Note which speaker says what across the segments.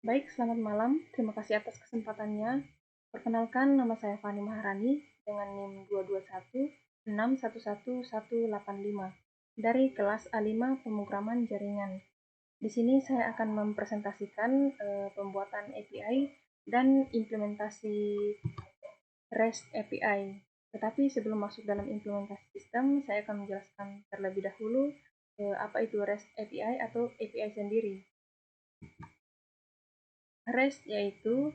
Speaker 1: Baik, selamat malam. Terima kasih atas kesempatannya. Perkenalkan, nama saya Fani Maharani dengan NIM 221611185 dari kelas A5 Pemrograman Jaringan. Di sini saya akan mempresentasikan pembuatan API dan implementasi REST API. Tetapi sebelum masuk dalam implementasi sistem, saya akan menjelaskan terlebih dahulu apa itu REST API atau API sendiri. REST yaitu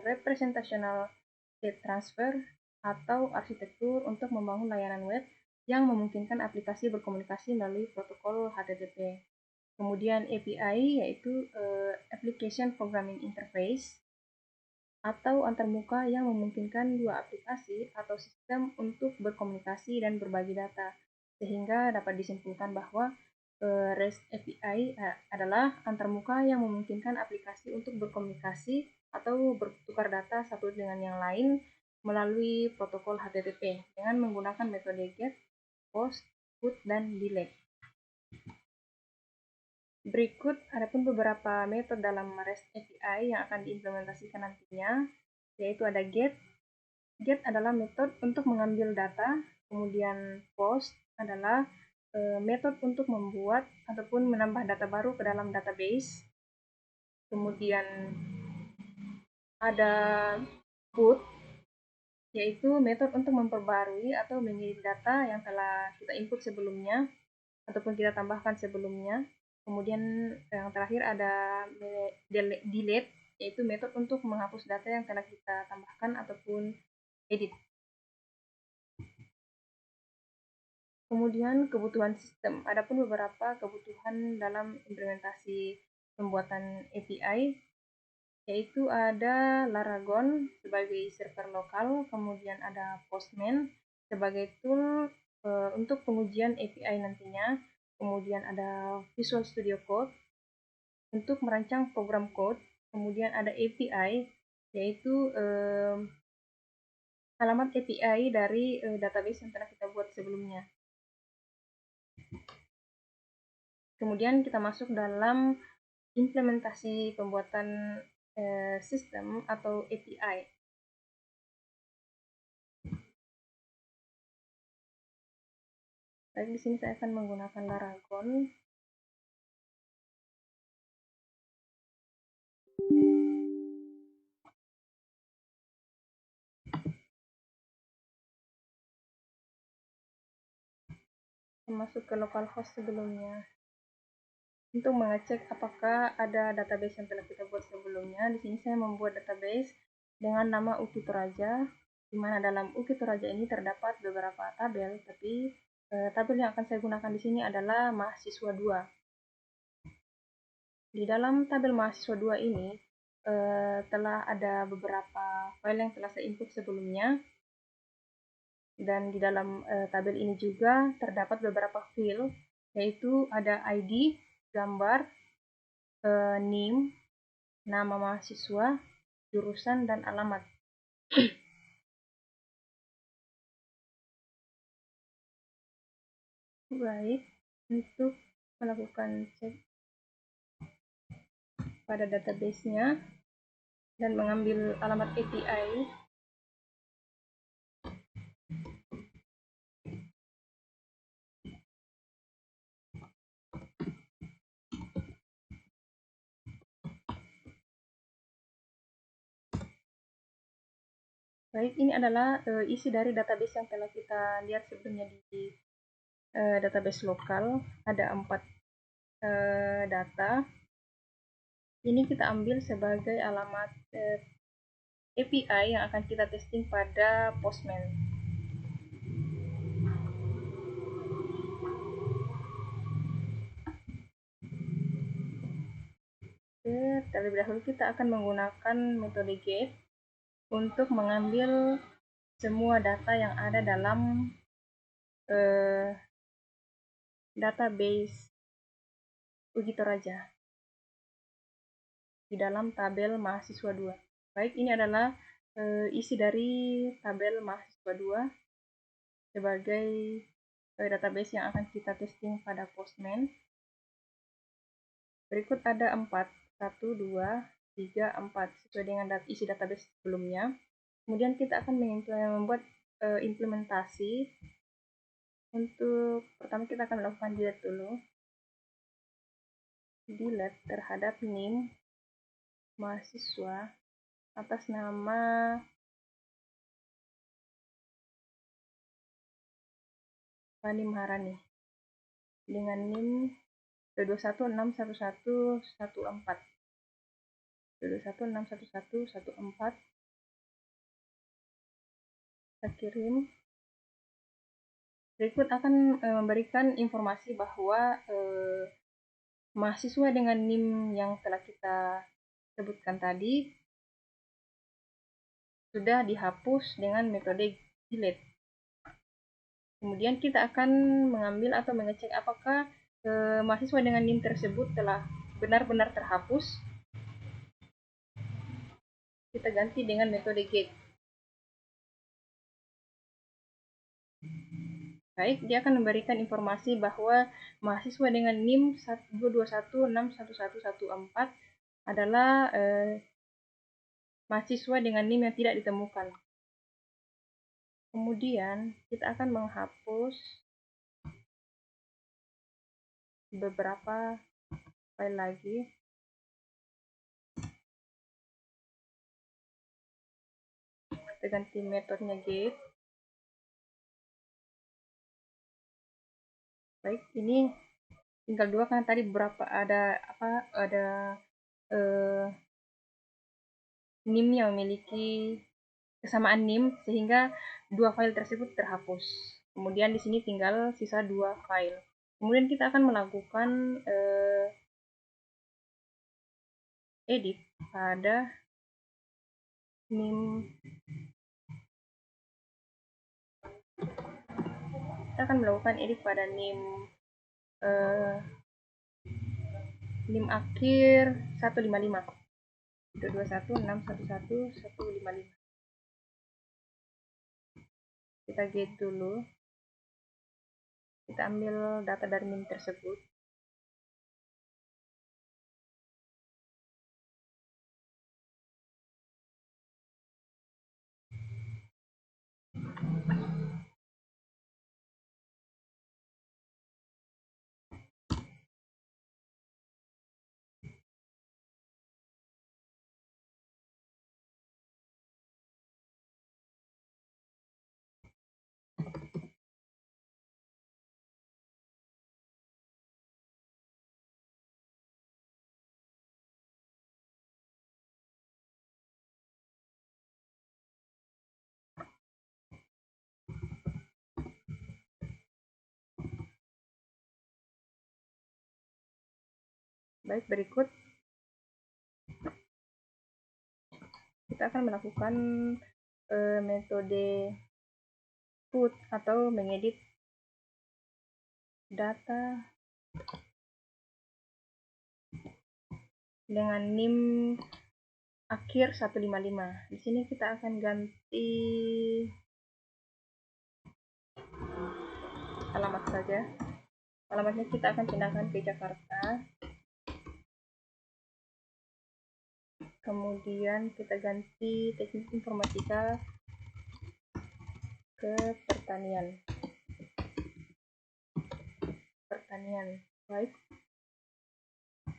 Speaker 1: Representational State Transfer atau arsitektur untuk membangun layanan web yang memungkinkan aplikasi berkomunikasi melalui protokol HTTP. Kemudian API yaitu Application Programming Interface atau antarmuka yang memungkinkan dua aplikasi atau sistem untuk berkomunikasi dan berbagi data, sehingga dapat disimpulkan bahwa REST API adalah antarmuka yang memungkinkan aplikasi untuk berkomunikasi atau bertukar data satu dengan yang lain melalui protokol HTTP dengan menggunakan metode GET, POST, PUT, dan DELETE. Berikut adapun beberapa metode dalam REST API yang akan diimplementasikan nantinya, yaitu ada GET. GET adalah metode untuk mengambil data, kemudian POST adalah metode untuk membuat ataupun menambah data baru ke dalam database. Kemudian ada PUT, yaitu metode untuk memperbarui atau mengirim data yang telah kita input sebelumnya ataupun kita tambahkan sebelumnya. Kemudian yang terakhir ada delete, yaitu metode untuk menghapus data yang telah kita tambahkan ataupun edit. Kemudian kebutuhan sistem. Adapun beberapa kebutuhan dalam implementasi pembuatan API, yaitu ada Laragon sebagai server lokal, kemudian ada Postman sebagai tool untuk pengujian API nantinya, kemudian ada Visual Studio Code untuk merancang program code, kemudian ada API, yaitu alamat API dari database yang telah kita buat sebelumnya. Kemudian kita masuk dalam implementasi pembuatan sistem atau API. Baik, di sini saya akan menggunakan Laragon. Masuk ke localhost sebelumnya untuk mengecek apakah ada database yang telah kita buat sebelumnya. Di sini saya membuat database dengan nama Uki Toraja, di mana dalam Uki Toraja ini terdapat beberapa tabel, tapi tabel yang akan saya gunakan di sini adalah mahasiswa 2. Di dalam tabel mahasiswa 2 ini telah ada beberapa file yang telah saya input sebelumnya, dan di dalam tabel ini juga terdapat beberapa field, yaitu ada ID, gambar, NIM, nama mahasiswa, jurusan, dan alamat. Baik, untuk melakukan cek pada database-nya dan mengambil alamat API, baik, ini adalah isi dari database yang telah kita lihat sebelumnya di database lokal. Ada 4 data. Ini kita ambil sebagai alamat API yang akan kita testing pada Postman. Terlebih dahulu kita akan menggunakan metode GET untuk mengambil semua data yang ada dalam database Uki Toraja di dalam tabel mahasiswa 2. Baik, ini adalah isi dari tabel mahasiswa 2 sebagai database yang akan kita testing pada Postman. Berikut ada 4, 1, 2, 3, 4 sesuai dengan isi database sebelumnya. Kemudian kita akan membuat implementasi. Untuk pertama kita akan melakukan delete dulu. Delete terhadap NIM mahasiswa atas nama Fani Maharani dengan NIM 221611114. 221611114. Kita kirim. Berikut akan memberikan informasi bahwa mahasiswa dengan NIM yang telah kita sebutkan tadi sudah dihapus dengan metode delete. Kemudian kita akan mengambil atau mengecek apakah mahasiswa dengan NIM tersebut telah benar-benar terhapus. Kita ganti dengan metode get. Baik, dia akan memberikan informasi bahwa mahasiswa dengan NIM 221611114 adalah mahasiswa dengan NIM yang tidak ditemukan. Kemudian kita akan menghapus beberapa file lagi. Kita ganti metodenya get. Baik, ini tinggal dua karena tadi beberapa ada NIM yang memiliki kesamaan NIM sehingga dua file tersebut terhapus. Kemudian di sini tinggal sisa dua file. Kemudian kita akan melakukan edit pada NIM. Kita akan melakukan edit pada NIM akhir 155. 221611115. Kita get dulu. Kita ambil data dari NIM tersebut. Baik, berikut kita akan melakukan metode put atau mengedit data dengan NIM akhir 155. Di sini kita akan ganti alamat saja. Alamatnya kita akan pindahkan ke Jakarta. Kemudian kita ganti teknik informatika ke pertanian. Baik.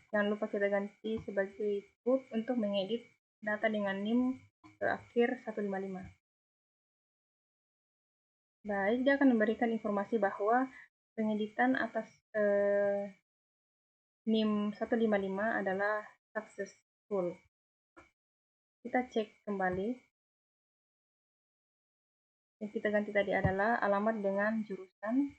Speaker 1: Jangan lupa kita ganti sebagai put untuk mengedit data dengan NIM ke akhir 155. Baik, dia akan memberikan informasi bahwa pengeditan atas NIM 155 adalah successful. Kita cek kembali. Yang kita ganti tadi adalah alamat dengan jurusan.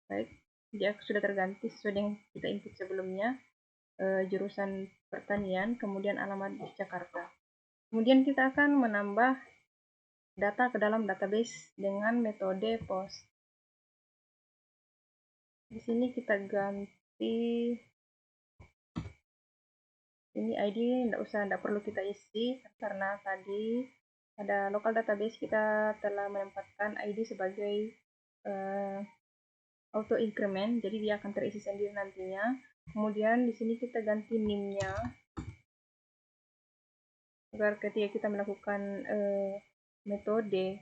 Speaker 1: Baik, dia sudah terganti sesuai dengan kita input sebelumnya. Jurusan pertanian, kemudian alamat di Jakarta. Kemudian kita akan menambah data ke dalam database dengan metode post. Di sini kita ganti ini ID, tidak perlu kita isi karena tadi pada local database kita telah menempatkan ID sebagai auto increment, jadi dia akan terisi sendiri nantinya. Kemudian di sini kita ganti NIM-nya agar ketika kita melakukan metode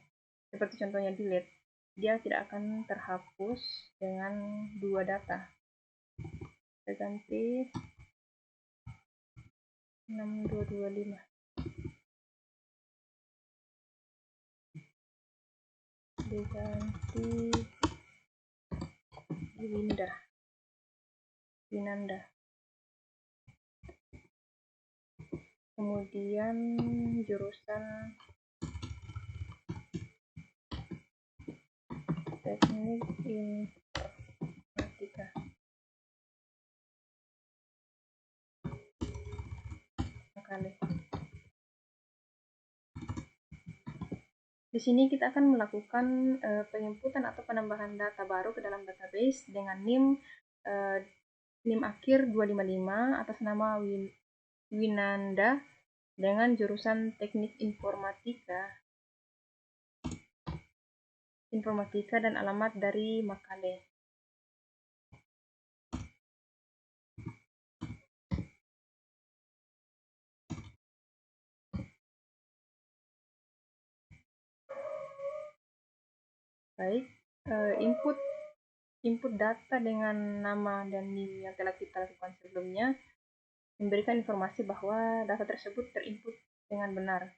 Speaker 1: seperti contohnya delete, dia tidak akan terhapus dengan dua data. Kita ganti 6225. Diganti Winanda. Kemudian jurusan teknik informatika. Kali. Di sini kita akan melakukan penginputan atau penambahan data baru ke dalam database dengan NIM akhir 255 atas nama Winanda dengan jurusan teknik informatika dan alamat dari Makale. Baik, input data dengan nama dan NIM yang telah kita lakukan sebelumnya memberikan informasi bahwa data tersebut terinput dengan benar.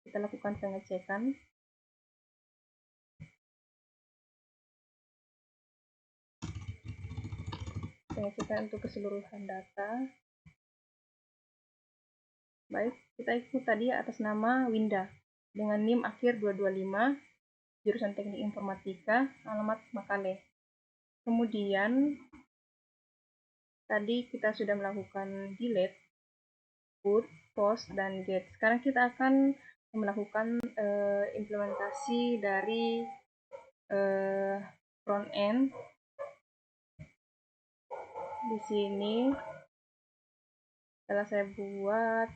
Speaker 1: Kita lakukan pengecekan. Pengecekan untuk keseluruhan data. Baik, kita input tadi atas nama Winda dengan NIM akhir 225, jurusan teknik informatika, alamat Makale. Kemudian tadi kita sudah melakukan delete, put, post, dan get. Sekarang kita akan melakukan implementasi dari front end. Di sini setelah saya buat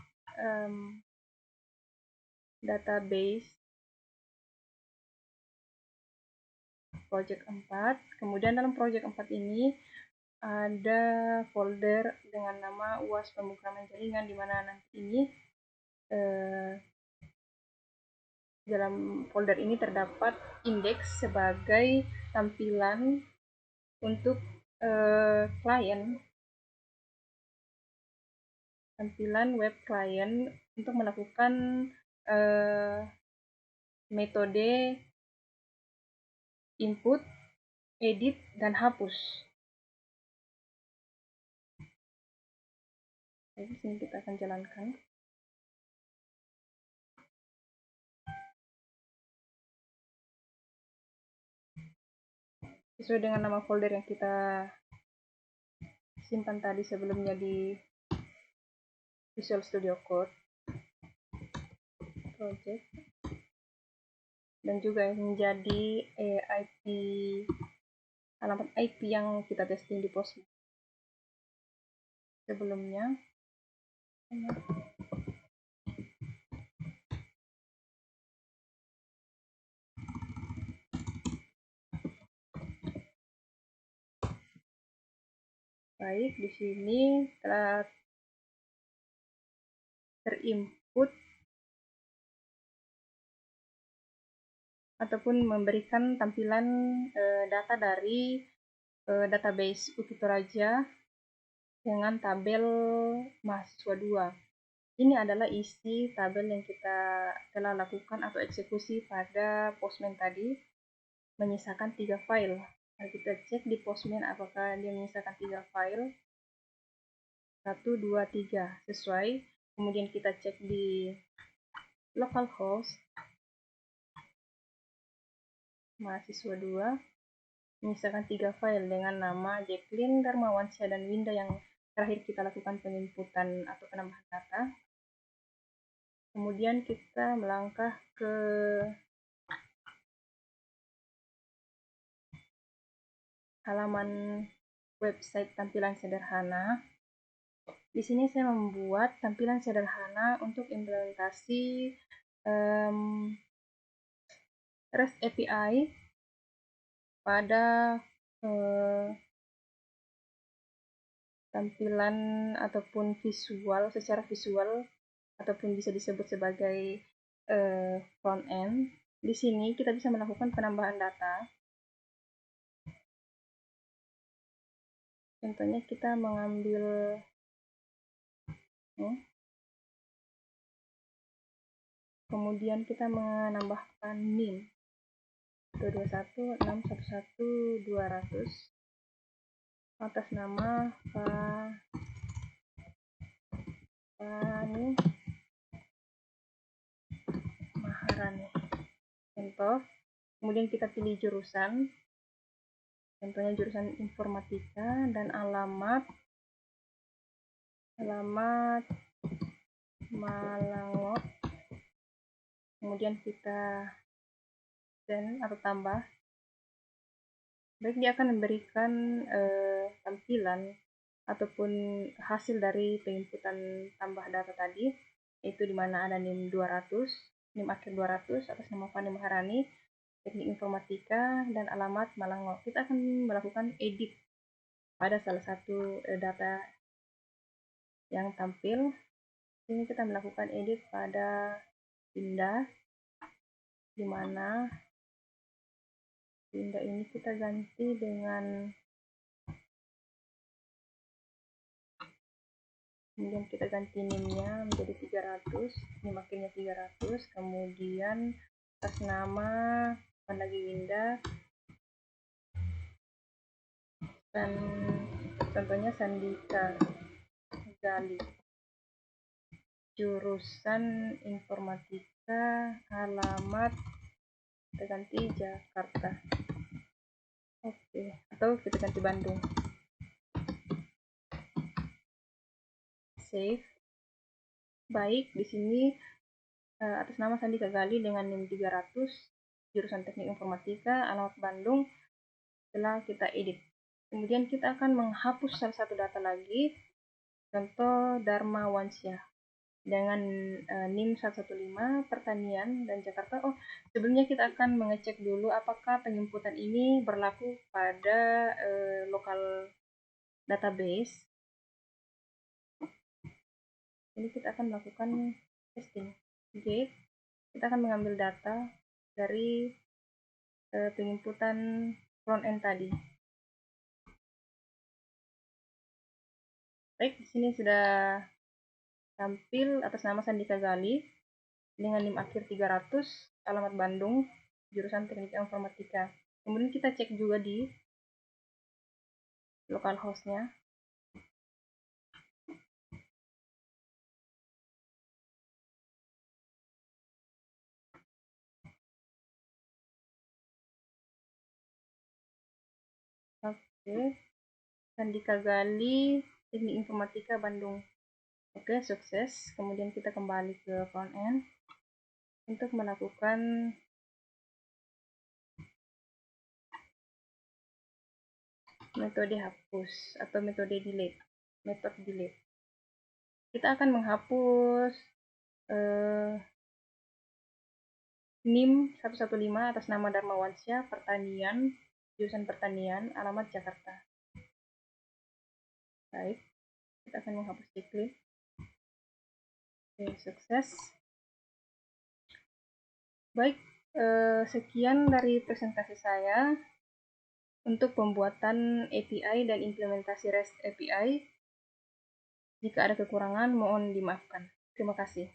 Speaker 1: database project 4, kemudian dalam project 4 ini ada folder dengan nama UAS pemrograman jaringan, di mana nanti ini dalam folder ini terdapat indeks sebagai tampilan untuk klien, tampilan web client untuk melakukan metode input, edit, dan hapus. Di sini kita akan jalankan. Sesuai dengan nama folder yang kita simpan tadi sebelumnya di Visual Studio Code project, dan juga menjadi alamat IP yang kita testing di Postman sebelumnya. Baik, di sini telah terinput ataupun memberikan tampilan data dari database UPI Toraja dengan tabel mahasiswa 2. Ini adalah isi tabel yang kita telah lakukan atau eksekusi pada Postman tadi, menyisakan 3 file. Mari kita cek di Postman apakah dia menyisakan 3 file. 1, 2, 3 sesuai. Kemudian kita cek di localhost mahasiswa 2, menyisakan 3 file dengan nama Jacqueline, Darmawansyah, dan Winda yang terakhir kita lakukan penginputan atau penambahan data. Kemudian kita melangkah ke halaman website tampilan sederhana. Di sini saya membuat tampilan sederhana untuk implementasi REST API pada tampilan ataupun visual, secara visual ataupun bisa disebut sebagai front end. Di sini kita bisa melakukan penambahan data. Contohnya kita mengambil kemudian kita menambahkan NIM 221.611.200 atas nama Fani Maharani. Contoh, kemudian kita pilih jurusan, contohnya jurusan informatika, dan alamat Malangot. Kemudian kita send atau tambah. Baik, dia akan memberikan tampilan ataupun hasil dari penginputan tambah data tadi, yaitu di mana ada NIM 200, NIM akhir 200 atas nama Fani Maharani, teknik informatika, dan alamat Malangot. Kita akan melakukan edit pada salah satu data yang tampil. Ini kita melakukan edit pada pindah, di mana pindah ini kita ganti dengan, kemudian kita ganti NIM-nya menjadi 300, NIM akhirnya 300, kemudian atas nama lagi Winda, dan contohnya Sandika Gali, jurusan informatika, alamat kita ganti Jakarta. Oke, atau kita ganti Bandung. Save. Baik, di sini atas nama Sandika Gali dengan NIM 300, jurusan teknik informatika, alamat Bandung, setelah kita edit. Kemudian kita akan menghapus salah satu data lagi, contoh Dharma Wansyah dengan NIM 115, pertanian, dan Jakarta. Oh, sebelumnya kita akan mengecek dulu apakah penginputan ini berlaku pada lokal database. Ini kita akan melakukan testing. Oke, kita akan mengambil data dari penginputan front end tadi. Baik, di sini sudah tampil atas nama Sandika Gali dengan NIM akhir 300, alamat Bandung, jurusan teknik informatika. Kemudian kita cek juga di localhost-nya. Oke, Sandika Gali, teknik informatika Bandung. Oke, sukses. Kemudian kita kembali ke front end untuk melakukan metode hapus atau metode delete. Kita akan menghapus NIM 115 atas nama Dharma Wansyah, pertanian, jurusan pertanian, alamat Jakarta. Baik, kita akan menghapus diklik. Oke, sukses. Baik, sekian dari presentasi saya untuk pembuatan API dan implementasi REST API. Jika ada kekurangan, mohon dimaafkan. Terima kasih.